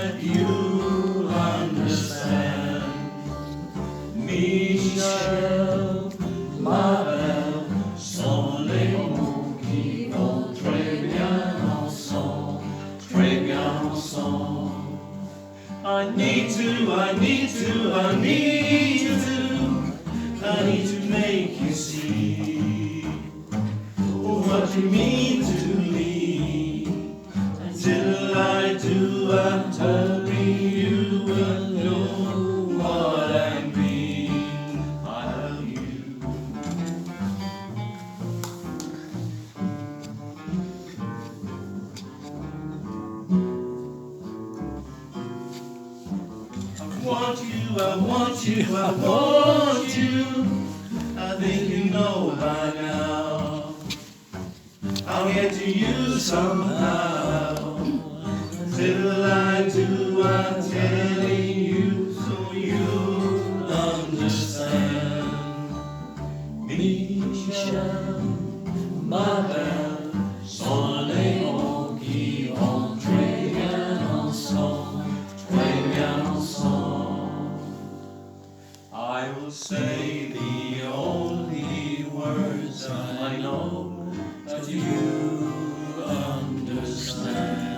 that you understand. Michelle, ma belle, sont les mots qui vont très bien ensemble, très bien ensemble. I need to make you see what you mean to me. Until I do, I'm hoping you will know what I mean. I love you. I want you. I think you know by now. I'll get to you somehow. Until I do, I'm telling you so you'll understand. Michelle, ma belle, sont les mots qui vont très bien ensemble, très bien ensemble. I will say the only words I know, but you understand.